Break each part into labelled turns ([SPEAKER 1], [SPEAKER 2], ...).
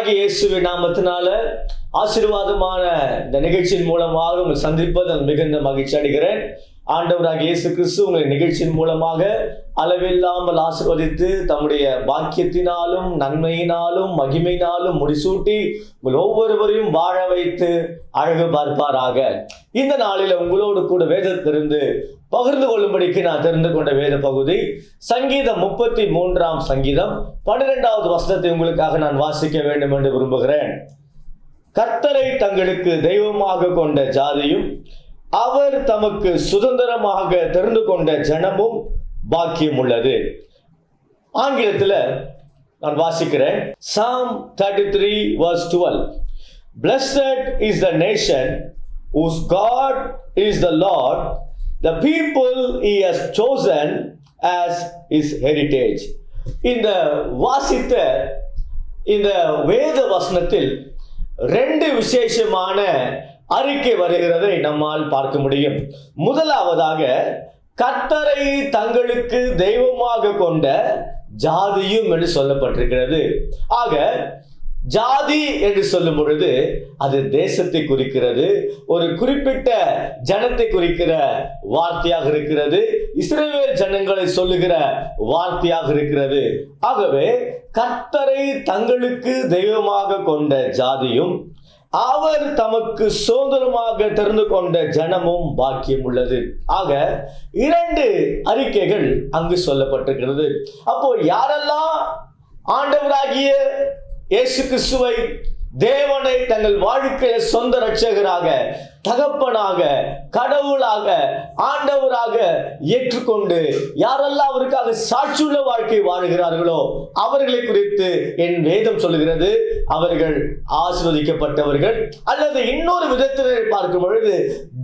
[SPEAKER 1] ஆண்டவராகிய இயேசுவின் நாமத்தினால ஆசீர்வாதமான இந்த நிகழ்ச்சியின் மூலமாக உங்களை சந்திப்பதில் மிகுந்த மகிழ்ச்சி அடைகிறேன். ஆண்டவராகிய இயேசு கிறிஸ்து உங்களை நிகழ்ச்சியின் மூலமாக அளவில்லாமல் ஆசீர்வதித்து தம்முடைய பாக்கியத்தினாலும் நன்மையினாலும் மகிமையினாலும் முடிசூட்டி உங்கள் ஒவ்வொருவரையும் வாழ வைத்து அழகு பார்ப்பாராக. இந்த நாளில் உங்களோடு கூட வேதத்திலிருந்து பகிர்ந்து கொள்ளும்படிக்கு நான் தெரிந்து கொண்ட வேத பகுதி சங்கீதம் 33 சங்கீதம் 12வது வசனத்தை உங்களுக்காக நான் வாசிக்க வேண்டும் என்று விரும்புகிறேன். கர்த்தரை தங்களுக்கு தெய்வமாக கொண்ட ஜாதியும் அவர் தமக்கு சுதந்திரமாக தெரிந்து கொண்ட ஜனமும் பாக்கியம் உள்ளது. ஆங்கிலத்தில் நான் வாசிக்கிறேன். Psalm 33 verse 12. Blessed is the nation whose God is the Lord, the people he has chosen as his heritage. இந்த வாசித்த இந்த வேத வசனத்தில் 2 விசேஷமான அறிக்கை வருகிறதை நம்மால் பார்க்க முடியும். முதலாவதாக, கர்த்தரை தங்களுக்கு தெய்வமாக கொண்ட ஜாதியும் என்று சொல்லப்பட்டிருக்கிறது. ஆக ஜாதி என்று சொல்லும் பொழுது அது தேசத்தை குறிக்கிறது, ஒரு குறிப்பிட்ட ஜனத்தை குறிக்கிற வார்த்தையாக இருக்கிறது, இஸ்ரவேல் ஜனங்களை சொல்லுகிற வார்த்தையாக இருக்கிறது. ஆகவே கர்த்தரை தங்களுக்கு தெய்வமாக கொண்ட ஜாதியும் அவர் தமக்கு சுதந்திரமாக தெரிந்து கொண்ட ஜனமும் பாக்கியம் உள்ளது. ஆக 2 அறிக்கைகள் அங்கு சொல்லப்பட்டிருக்கிறது. அப்போ யாரெல்லாம் ஆண்டவராகிய இயேசு கிறிஸ்துவை தேவனை தங்கள் வாழ்க்கையில சொந்த இரட்சகராக, தகப்பனாக, கடவுளாக, ஆண்டவராக ஏற்றுக்கொண்டு யாரெல்லாம் அவருக்காக சாட்சியுள்ள வாழ்க்கை வாழுகிறார்களோ அவர்களை குறித்து என் வேதம் சொல்லுகிறது, அவர்கள் ஆசீர்வதிக்கப்பட்டவர்கள். அல்லது இன்னொரு விதத்தில் பார்க்கும் பொழுது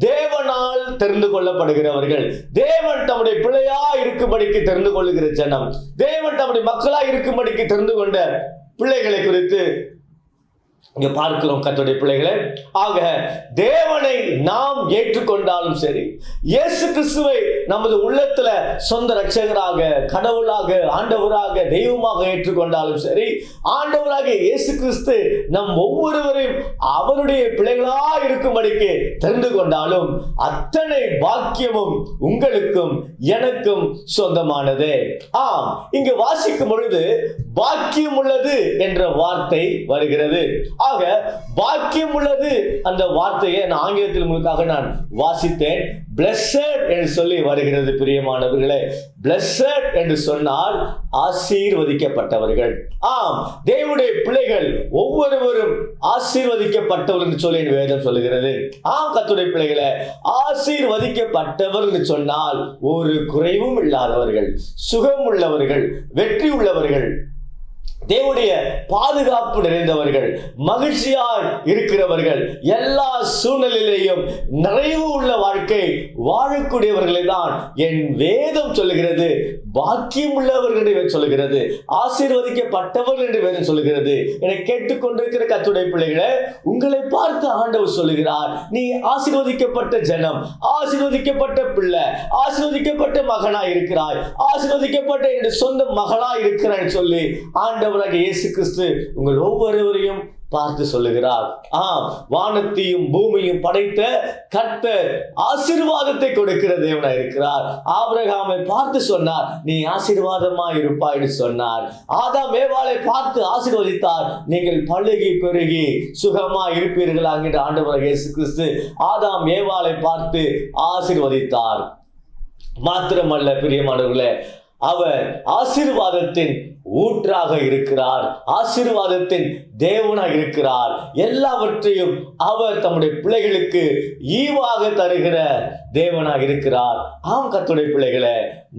[SPEAKER 1] தேவனால் தெரிந்து கொள்ளப்படுகிறவர்கள், தேவன் தம்முடைய பிள்ளையா இருக்கும்படிக்கு தெரிந்து கொள்ளுகிற ஜனம், தேவன் தம்முடைய மக்களா இருக்கும்படிக்கு தெரிந்து கொண்ட பிள்ளைகளை குறித்து இங்க பார்க்கிறோம். கர்த்தருடைய பிள்ளைகளே, ஆக தேவனை நாம் ஏற்றுக்கொண்டாலும் சரி, இயேசு கிறிஸ்துவை நமது உள்ளத்துல சொந்த இரட்சகராக, கடவுளாக, ஆண்டவராக, தெய்வமாக ஏற்றுக்கொண்டாலும் சரி, ஆண்டவராக இயேசு கிறிஸ்து நம் ஒவ்வொருவரையும் அவருடைய பிள்ளைகளா இருக்கும்படிக்கு தெரிந்து கொண்டாலும் அத்தனை பாக்கியமும் உங்களுக்கும் எனக்கும் சொந்தமானது. ஆம், இங்கு வாசிக்கும் பொழுது பாக்கியம் உள்ளது என்ற வார்த்தை வருகிறது. ஆக பாக்கியம் உள்ளது அந்த வார்த்தையை நான் ஆங்கிலத்தில் உங்களுக்காக நான் வாசித்தேன். blessed என்று சொல்லி வருகிறது. பிரியமானவர்களே, blessed என்று சொன்னால் ஆசீர்வதிக்கப்பட்டவர்கள். ஆம், தேவனுடைய பிள்ளைகள் ஒவ்வொருவரும் ஆசீர்வதிக்கப்பட்டவர்கள் என்று சொல்லி வேதம் சொல்லுகிறது. ஆம், கர்த்தருடைய பிள்ளைகளை, ஆசீர்வதிக்கப்பட்டவர்கள் என்று சொன்னால் ஒரு குறைவும் இல்லாதவர்கள், சுகம் உள்ளவர்கள், வெற்றி உள்ளவர்கள், தேவனுடைய பாதுகாப்பு நிறைந்தவர்கள், மகிழ்ச்சியாய் இருக்கிறவர்கள், எல்லா சூழ்நிலையிலேயும் நிறைவு உள்ள வாழ்க்கை வாழக்கூடியவர்களை தான் என் வேதம் சொல்லுகிறது. பாக்கியம் உள்ளவர்கள் என்று சொல்லுகிறது, ஆசீர்வதிக்கப்பட்டவர்கள் என்று வேதம் சொல்லுகிறது. என்னை கேட்டுக்கொண்டிருக்கிற கர்த்தருடைய பிள்ளைகளே, உங்களை பார்த்து ஆண்டவர் சொல்லுகிறார், நீ ஆசீர்வதிக்கப்பட்ட ஜனம், ஆசீர்வதிக்கப்பட்ட பிள்ளை, ஆசீர்வதிக்கப்பட்ட மகனாய் இருக்கிறாய், ஆசீர்வதிக்கப்பட்ட என்னுடைய சொந்த மகளாய் இருக்கிறாய் சொல்லி ஆண்டவராகிய இயேசு கிறிஸ்து உங்கள் ஒவ்வொருவரையும் பார்த்து சொல்லுகிறார். ஆம், வானத்தையும் பூமியும் படைத்த கர்த்தர் ஆசீர்வாதத்தை கொடுக்கிற தேவனாய் இருக்கிறார். ஆபிரகாமை பார்த்து சொன்னார், நீ ஆசீர்வாதமா இருப்பாய் என்று சொன்னார். ஆதாம் ஏவாளை பார்த்து ஆசீர்வதித்தார், நீங்கள் பழுகி பெருகி சுகமா இருப்பீர்களா என்று ஆண்டவராகிய இயேசு கிறிஸ்து ஆதாம் ஏவாளை பார்த்து ஆசீர்வதித்தார். மாத்திரமல்ல பிரியமானவர்களே, அவர் ஆசீர்வாதத்தின் ஊற்றாக இருக்கிறார், ஆசீர்வாதத்தின் தேவனாக இருக்கிறார். எல்லாவற்றையும் அவர் தம்முடைய பிள்ளைகளுக்கு ஈவாக தருகிற தேவனாக இருக்கிறார். ஆம், கர்த்தருடைய பிள்ளைகளை,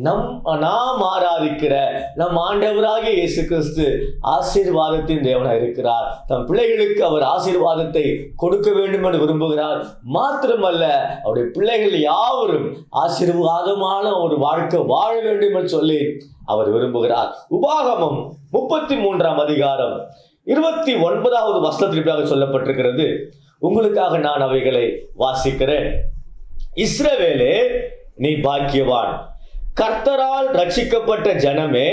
[SPEAKER 1] நாம் ஆராதிக்கிற நம் ஆண்டவராகிய இயேசு கிறிஸ்து ஆசீர்வாதத்தின் தேவனாக இருக்கிறார். தம் பிள்ளைகளுக்கு அவர் ஆசீர்வாதத்தை கொடுக்க வேண்டும் என்று விரும்புகிறார். மாத்திரமல்ல, அவருடைய பிள்ளைகள் யாவரும் ஆசீர்வாதமான ஒரு வாழ்க்கை வாழ வேண்டும் என்று சொல்லி அவர் விரும்புகிறார். உபாகமம் 33 அதிகாரம் 29வது வசனத்திற்காக சொல்லப்பட்டிருக்கிறது. உங்களுக்காக நான் அவைகளை வாசிக்கிறேன். இஸ்ரவேலே, நீ பாக்கியவான், கர்த்தரால் ரட்சிக்கப்பட்ட ஜனமே,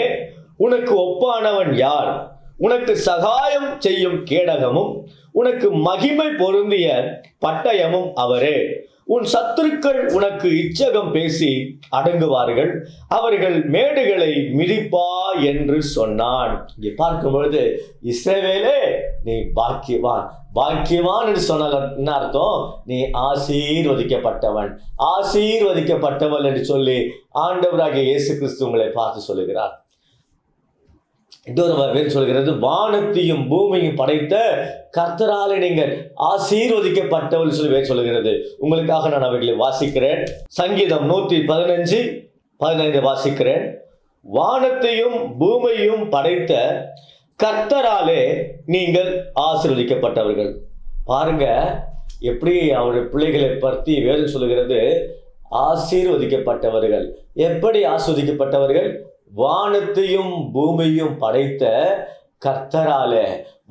[SPEAKER 1] உனக்கு ஒப்பானவன் யார்? உனக்கு சகாயம் செய்யும் கேடகமும் உனக்கு மகிமை பொருந்திய பட்டயமும் அவரே. உன் சத்துருக்கள் உனக்கு இச்சகம் பேசி அடங்குவார்கள், அவர்கள் மேடுகளை மிதிப்பா என்று சொன்னான். இங்கே பார்க்கும் பொழுது, இஸ்ரவேலே நீ பாக்கியவான், பாக்கியவான் என்று சொன்னால் என்ன அர்த்தம்? நீ ஆசீர்வதிக்கப்பட்டவன், ஆசீர்வதிக்கப்பட்டவள் என்று சொல்லி ஆண்டவராகிய இயேசு கிறிஸ்து உங்களை பார்த்து சொல்லுகிறார். இன்னொரு வேறு சொல்கிறது, வானத்தையும் பூமியும் படைத்த கர்த்தராலே நீங்கள் ஆசீர்வதிக்கப்பட்டவள் சொல்லி வேறு சொல்லுகிறது. உங்களுக்காக நான் அவைகளை வாசிக்கிறேன். சங்கீதம் 115:15 வாசிக்கிறேன். வானத்தையும் பூமியையும் படைத்த கர்த்தராலே நீங்கள் ஆசீர்வதிக்கப்பட்டவர்கள். பாருங்க எப்படி அவருடைய பிள்ளைகளை பற்றி வேறு சொல்லுகிறது. ஆசீர்வதிக்கப்பட்டவர்கள். எப்படி ஆசீர்வதிக்கப்பட்டவர்கள்? வானத்தையும் பூமியும் படைத்த கர்த்தரால,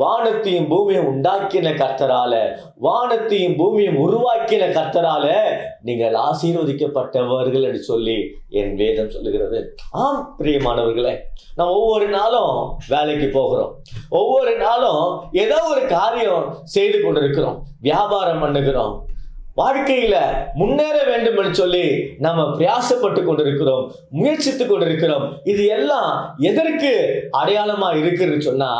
[SPEAKER 1] வானத்தையும் பூமியும் உண்டாக்கின கர்த்தரால, வானத்தையும் பூமியும் உருவாக்கின கர்த்தரால நீங்கள் ஆசீர்வதிக்கப்பட்டவர்கள் என்று சொல்லி என் வேதம் சொல்லுகிறது. ஆம் பிரியமானவர்களே, நம்ம ஒவ்வொரு நாளும் வேலைக்கு போகிறோம், ஒவ்வொரு நாளும் ஏதோ ஒரு காரியம் செய்து கொண்டிருக்கிறோம், வியாபாரம் பண்ணுகிறோம், வாழ்க்கையில முன்னேற வேண்டும் என்று சொல்லி நம்ம பிரயாசப்பட்டு கொண்டிருக்கிறோம், முயற்சித்து கொண்டிருக்கிறோம். இது எல்லாம் எதற்கு அடையாளமா இருக்குன்னு சொன்னா,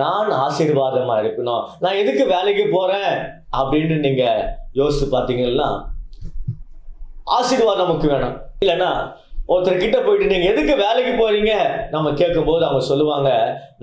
[SPEAKER 1] நான் ஆசீர்வாதமா இருக்கணும். நான் எதுக்கு வேலைக்கு போறேன் அப்படின்னு நீங்க யோசிச்சு பார்த்தீங்கன்னா, ஆசீர்வாதம் நமக்கு வேணும். இல்லைன்னா ஒருத்தர் கிட்ட போயிட்டு நீங்க எதுக்கு வேலைக்கு போறீங்க நம்ம கேட்கும் போது அவங்க சொல்லுவாங்க,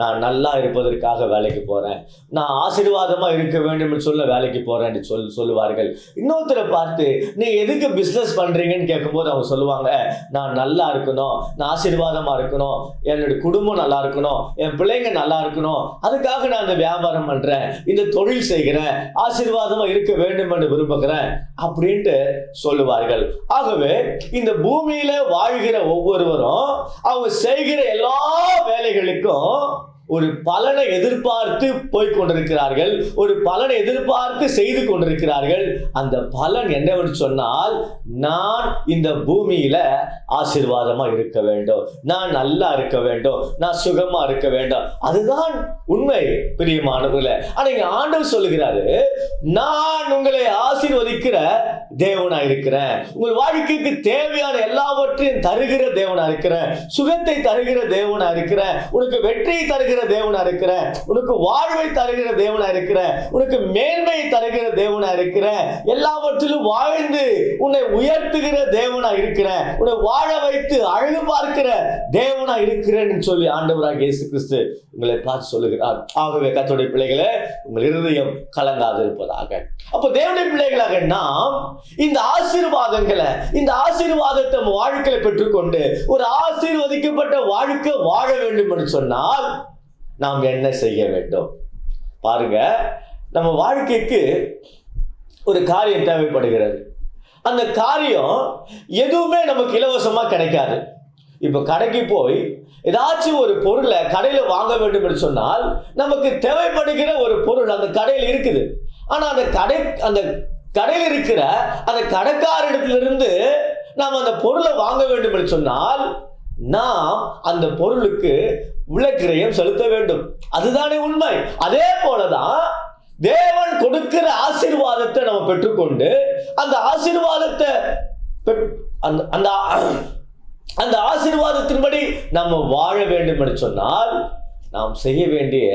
[SPEAKER 1] நான் நல்லா இருப்பதற்காக வேலைக்கு போறேன், நான் ஆசீர்வாதமா இருக்க வேண்டும் சொல்ல வேலைக்கு போறேன்னு சொல்லுவார்கள். இன்னொருத்தரை பார்த்து நீங்க எதுக்கு பிசினஸ் பண்றீங்கன்னு கேட்கும்போது அவங்க சொல்லுவாங்க, நான் நல்லா இருக்கணும், நான் ஆசீர்வாதமா இருக்கணும், என்னுடைய குடும்பம் நல்லா இருக்கணும், என் பிள்ளைங்க நல்லா இருக்கணும், அதுக்காக நான் இந்த வியாபாரம் பண்றேன், இந்த தொழில் செய்கிறேன், ஆசீர்வாதமா இருக்க வேண்டும் என்று விரும்புகிறேன் அப்படின்ட்டு சொல்லுவார்கள். ஆகவே இந்த பூமியில வாழ்கிற ஒவ்வொருவரும் அவங்க செய்கிற எல்லா வேலைகளுக்கும் ஒரு பலனை எதிர்பார்த்து போய்கொண்டிருக்கிறார்கள், ஒரு பலனை எதிர்பார்த்து செய்து கொண்டிருக்கிறார்கள். அந்த பலன் என்னவென்று சொன்னால், நான் இந்த பூமியில ஆசீர்வாதமா இருக்க வேண்டும், நான் நல்லா இருக்க வேண்டும், நான் சுகமா இருக்க வேண்டும். அதுதான் உண்மை பிரியமானவர்களே. ஆனா இங்க ஆண்டவர் சொல்லுகிறாரு, நான் உங்களை ஆசீர்வதிக்கிற தேவனா இருக்கிறேன், உங்கள் வாழ்க்கைக்கு தேவையான எல்லாவற்றையும் தருகிற தேவனா இருக்கிறேன், சுகத்தை தருகிற தேவனா இருக்கிறேன், உனக்கு வெற்றியை தருகிற தேவனா இருக்கிறேன், உனக்கு வாழ்வை தருகிற தேவனா இருக்கிறேன், உனக்கு மேன்மையை தருகிற தேவனா இருக்கிறேன், எல்லாவற்றிலும் வாழ்ந்து உன்னை உயர்த்துகிற தேவனா இருக்கிறேன், உன்னை வாழ வைத்து அழகு பார்க்கிற தேவனா இருக்கிறேன் சொல்லி ஆண்டவராகிய இயேசு கிறிஸ்து உங்களை பார்த்து சொல்லுகிறார். ஆகவே கர்த்தருடைய பிள்ளைகளே, உங்கள் இருதயம் கலங்காது இருப்பதாக. அப்போ தேவனுடைய பிள்ளைகளாக நாம் இந்த ஆசீர்வாதங்களை, இந்த ஆசீர்வாதத்தை வாழ்க்கையில பெற்றுக்கொண்டு ஒரு ஆசீர்வதிக்கப்பட்ட வாழ்க்கை வாழ வேண்டும் என்று சொன்னால் நாம் என்ன செய்ய வேண்டும்? பாருங்க, நம்ம வாழ்க்கைக்கு ஒரு காரியம் தேவைப்படுகிறது. அந்த காரியம் எதுவுமே நமக்கு இலவசமா கிடைக்காது. இப்ப கடைக்கு போய் ஏதாச்சும் ஒரு பொருளை கடையில வாங்க வேண்டும் என்று சொன்னால் நமக்கு தேவைப்படுகிற ஒரு பொருள் அந்த கடையில் இருக்குது. ஆனா அந்த கடையில் இருக்கிற அந்த கடைக்காரிடத்திலிருந்து நாம் அந்த பொருளை வாங்க வேண்டும் என்று சொன்னால் நாம் அந்த பொருளுக்கு விலைக்கிரயம் செலுத்த வேண்டும். அதுதானே உண்மை. அதே போலதான் தேவன் கொடுக்கிற ஆசீர்வாதத்தை நம்ம பெற்றுக்கொண்டு அந்த ஆசீர்வாதத்தை அந்த ஆசீர்வாதத்தின்படி நம்ம வாழ வேண்டும் என்று சொன்னால் நாம் செய்ய வேண்டிய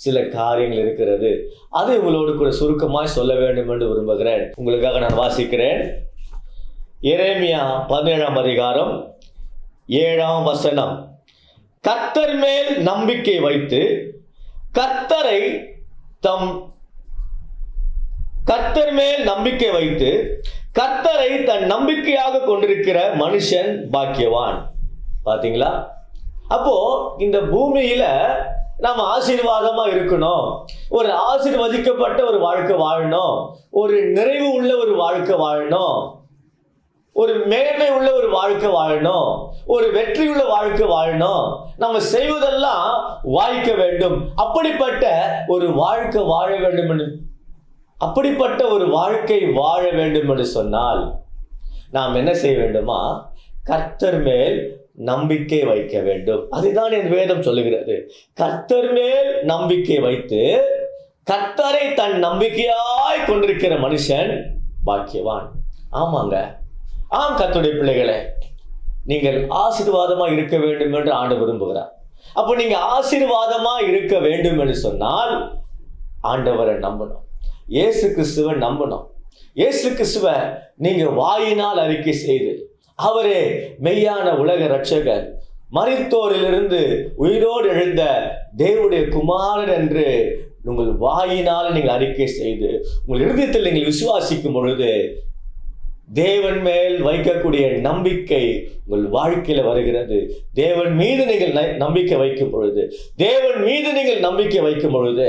[SPEAKER 1] சில காரியங்கள் இருக்கிறது. அதை உங்களோடு கூட சுருக்கமாய் சொல்ல வேண்டும் என்று விரும்புகிறேன். உங்களுக்காக நான் வாசிக்கிறேன். எரேமியா 17ஆம் அதிகாரம் 7ஆம் வசனம். கர்த்தர் மேல் நம்பிக்கை வைத்து கர்த்தரை தன் நம்பிக்கையாக கொண்டிருக்கிற மனுஷன் பாக்கியவான். பாத்தீங்களா? அப்போ இந்த பூமியில நாம ஆசீர்வாதமா இருக்கணும், ஒரு ஆசீர்வதிக்கப்பட்ட ஒரு வாழ்க்கை வாழணும், ஒரு நிறைவு உள்ள ஒரு வாழ்க்கை வாழணும், ஒரு மேன்மை உள்ள ஒரு வாழ்க்கை வாழணும், ஒரு வெற்றி உள்ள வாழ்க்கை வாழணும், நம்ம செய்வதெல்லாம் வாய்க்க வேண்டும். அப்படிப்பட்ட ஒரு வாழ்க்கை வாழ வேண்டும் என்று அப்படிப்பட்ட ஒரு வாழ்க்கை வாழ வேண்டும் என்று சொன்னால் நாம் என்ன செய்ய வேண்டுமா? கர்த்தர் மேல் நம்பிக்கை வைக்க வேண்டும். அதுதான் என் வேதம் சொல்லுகிறது. கர்த்தர் மேல் நம்பிக்கை வைத்து கர்த்தரை தன் நம்பிக்கையாய் கொண்டிருக்கிற மனுஷன் பாக்கியவான். ஆமாங்க, கர்த்தருடைய பிள்ளைகளே, நீங்கள் ஆசீர்வாதமாக இருக்க வேண்டும் என்று ஆண்டவர் விரும்புகிறார். அப்போ நீங்க ஆசீர்வாதமாக இருக்க வேண்டும் என்று சொன்னால் ஆண்டவரை நம்பணும், இயேசு கிறிஸ்துவை நம்பணும். இயேசு கிறிஸ்துவை நீங்க வாயினால் அறிக்கை செய்து அவரே மெய்யான உலக இரட்சகர், மரித்தோரிலிருந்து உயிரோடு எழுந்த தேவனுடைய குமாரன் என்று உங்கள் வாயினால் நீங்கள் அறிக்கை செய்து உங்கள் இருதயத்தில் நீங்கள் விசுவாசிக்கும் பொழுது தேவன் மேல் வைக்கக்கூடிய நம்பிக்கை உங்கள் வாழ்க்கையில வருகிறது. தேவன் மீது நீங்கள் நம்பிக்கை வைக்கும் பொழுது, தேவன் மீது நீங்கள் நம்பிக்கை வைக்கும் பொழுது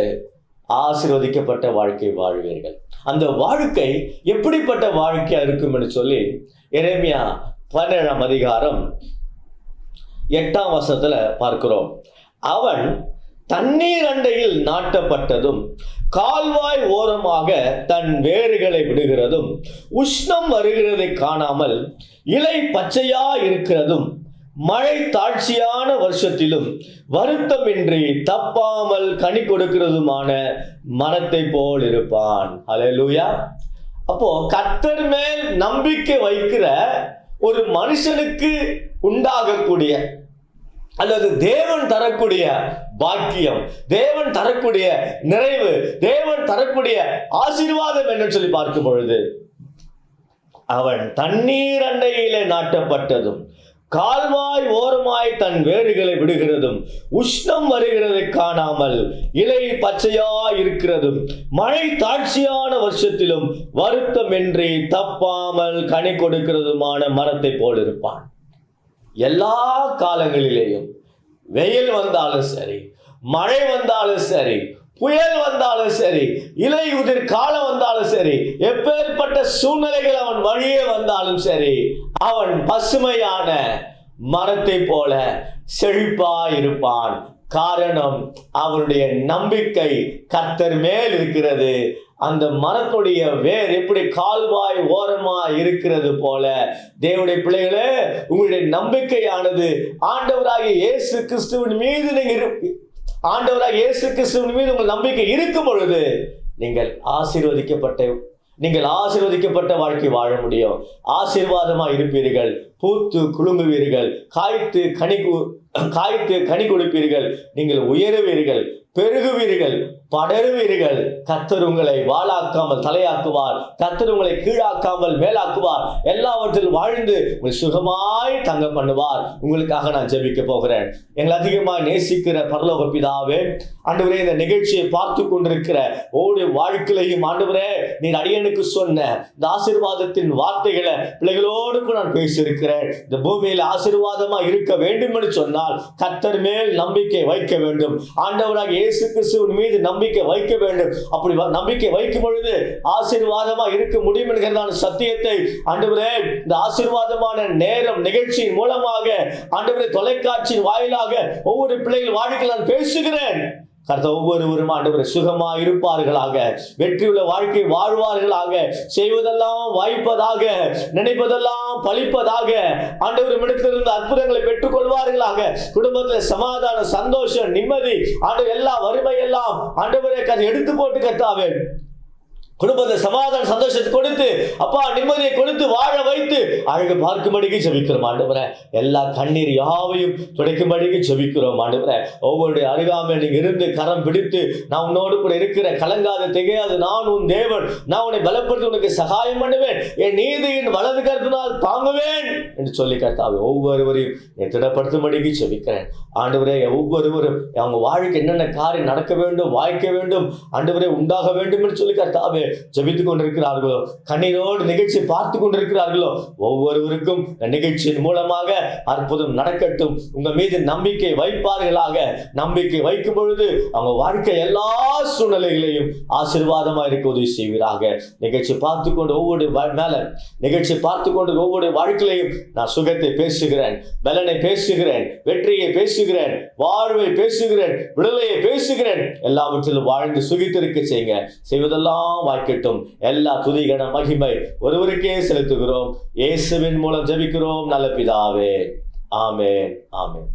[SPEAKER 1] ஆசீர்வதிக்கப்பட்ட வாழ்க்கை வாழ்வீர்கள். அந்த வாழ்க்கை எப்படிப்பட்ட வாழ்க்கையா இருக்கும் என்று சொல்லி எரேமியா 17ஆம் அதிகாரம் 8ஆம் வசனத்துல பார்க்கிறோம். அவன் தண்ணீர் அண்டையில் நாட்டப்பட்டதும் கால்வாய் ஓரமாக தன் வேர்களை விடுகிறதும் உஷ்ணம் வருகிறதை காணாமல் இலை பச்சையா இருக்கிறதும் மழை தாழ்ச்சியான வருஷத்திலும் வருத்தமின்றி தப்பாமல் கனி கொடுக்கிறதுமான மரத்தை போல் இருப்பான். ஹல்லேலூயா. அப்போ கர்த்தர் மேல் நம்பிக்கை வைக்கிற ஒரு மனுஷனுக்கு உண்டாகக்கூடிய அல்லது தேவன் தரக்கூடிய பாக்கியம், தேவன் தரக்கூடிய நிறைவு, தேவன் தரக்கூடிய ஆசீர்வாதம் என்று சொல்லி பார்க்கும் பொழுது, அவன் தண்ணீர் அண்டையிலே நாட்டப்பட்டதும் கால்வாய் ஓரமாய் தன் வேர்களை விடுகிறதும் உஷ்ணம் வருகிறதை காணாமல் இலை பச்சையா இருக்கிறதும் மழை தாழ்ச்சியான வருஷத்திலும் வருத்தமின்றி தப்பாமல் கனி கொடுக்கிறதுமான மரத்தை போல் இருப்பான். எல்லா காலங்களிலேயும் வெயில் வந்தாலும் சரி, மழை வந்தாலும் சரி, புயல் வந்தாலும் சரி, இலை உதிர் காலம் வந்தாலும் சரி, எப்பேற்பட்ட சூழ்நிலைகள் அவன் வழியே வந்தாலும் சரி, அவன் பசுமையான மரத்தை போல செழிப்பா இருப்பான். காரணம், அவனுடைய நம்பிக்கை கர்த்தர் மேல் இருக்கிறது. அந்த மரத்துடைய வேர் எப்படி கால்வாய் ஓரமா இருக்கிறது போல, தேவனுடைய பிள்ளைகளே, உங்களுடைய நம்பிக்கையானது ஆண்டவராகிய இயேசு கிறிஸ்துவின் மீது ஆண்டவராகிய இயேசு கிறிஸ்துவின் மீது உங்கள் நம்பிக்கை இருக்கும் பொழுது நீங்கள் ஆசீர்வதிக்கப்பட்ட வாழ்க்கை வாழ முடியும். ஆசீர்வாதமாக இருப்பீர்கள், பூத்து குலுங்குவீர்கள், காய்த்து கனி கொடுப்பீர்கள், நீங்கள் உயருவீர்கள், பெருகுவீர்கள், படருவீர்கள். கர்த்தர் உங்களை வாளாக்காமல் தலையாக்குவார், கர்த்தர் உங்களை கீழாக்காமல் மேலாக்குவார். எல்லாவற்றிலும் வாழ்ந்து உங்களை சுகமாய் தங்க பண்ணுவார். உங்களுக்காக நான் ஜெபிக்க போகிறேன். எங்களை அதிகமாக நேசிக்கிற பரலோக பிதாவே, ஆண்டவரே, இந்த நிகழ்ச்சியை பார்த்து கொண்டிருக்கிற ஒவ்வொரு வாழ்க்கையிலையும் ஆண்டவரே, நீர் அடியனுக்கு சொன்ன இந்த ஆசீர்வாதத்தின் வார்த்தைகளை பிள்ளைகளோடு நான் பேசியிருக்கிறேன். இந்த பூமியில் ஆசீர்வாதமா இருக்க வேண்டும் என்று சொன்னால் கர்த்தர் மேல் நம்பிக்கை வைக்க வேண்டும். ஆண்டவராக இயேசு கிறிஸ்துவின் மீது நம்பிக்கை வைக்க வேண்டும். அப்படி நம்பிக்கை வைக்கும் பொழுது ஆசீர்வாதமா இருக்க முடியும் என்கிறதான சத்தியத்தை ஆண்டவரே, இந்த ஆசீர்வாதமான நேரம் நிகழ்ச்சியின் மூலமாக ஆண்டவரே, தொலைக்காட்சியின் வாயிலாக ஒவ்வொரு பிள்ளைகள் வாழ்க்கையில் நான் பேசுகிறேன். கர்த்தர் ஒவ்வொருவரும் ஆண்டவரே சுகமா இருப்பார்களாக, வெற்றியுள்ள வாழ்க்கை வாழ்வார்களாக, செய்வதெல்லாம் வாய்ப்பதாக, நினைப்பதெல்லாம் பலிப்பதாக, ஆண்டவர் இடத்திலிருந்து அற்புதங்களை பெற்றுக் கொள்வார்களாக. குடும்பத்தில் சமாதானம், சந்தோஷம், நிம்மதி, ஆண்டவர் எல்லா வறுமை எல்லாம் ஆண்டவரே எடுத்து போட்டு கர்த்தாவே குடும்பத்தை சமாதான சந்தோஷத்தை கொடுத்து, அப்பா நிம்மதியை கொடுத்து வாழ வைத்து அழகு பார்க்கும்படிக்கு ஜெபிக்கிறோம் ஆண்டவரே. எல்லா கண்ணீர் யாவையும் துடைக்கும்படிக்கு ஜெபிக்கிறோம் ஆண்டவரே. ஒவ்வொருடைய அருகாமையில் நீங்க இருந்து கரம் பிடித்து, நான் உன்னோடு கூட இருக்கிற, கலங்காத திகையாது, நான் உன் தேவன், நான் உன்னை பலப்படுத்தி உனக்கு சகாயம் பண்ணுவேன், என் நீதியின் வலது கருத்தினால் தாங்குவேன் என்று சொல்லி கர்த்தாவே ஒவ்வொருவரையும் திடப்படுத்தும்படிக்கு ஜெபிக்கிறேன் ஆண்டவரே. ஒவ்வொருவரும் அவங்க வாழ்க்கை என்னென்ன காரியம் நடக்க வேண்டும், வாய்க்க வேண்டும் ஆண்டவரே, உண்டாக வேண்டும் என்று சொல்லி கர்த்தாவே ஜெபித்துக் கொண்டிருக்கிறார்களோ, கண்ணீரோடு நிகழ்ச்சி பார்த்து கொண்டிருக்கிறார்களோ, ஒவ்வொருவருக்கும் நிகழ்ச்சியின் மூலமாக அற்புதம் நடக்கட்டும். உங்க மீது நம்பிக்கை வைப்பார்களாக. நம்பிக்கை வைக்கும் பொழுது அவங்க வாழ்க்கை எல்லா சூழ்நிலைகளையும் ஆசீர்வாதமா இருக்க உதவி செய்வீராக. நிகழ்ச்சி பார்த்து கொண்டு நிகழ்ச்சி பார்த்து கொண்டு ஒவ்வொரு வாழ்க்கையிலையும் நான் சுகத்தை பேசுகிறேன், பலனை பேசுகிறேன், வெற்றியை பேசுகிறேன், வாழ்வை பேசுகிறேன், விடுதலையை பேசுகிறேன். எல்லாவற்றிலும் வாழ்ந்து சுகித்திருக்க செய்வதெல்லாம் வாய்க்கட்டும். எல்லா துதிகன மகிமை ஒருவருக்கே செலுத்துகிறோம். இயேசுவின் மூலம் ஜெபிக்கிறோம் நல்ல பிதாவே, ஆமென், ஆமென்.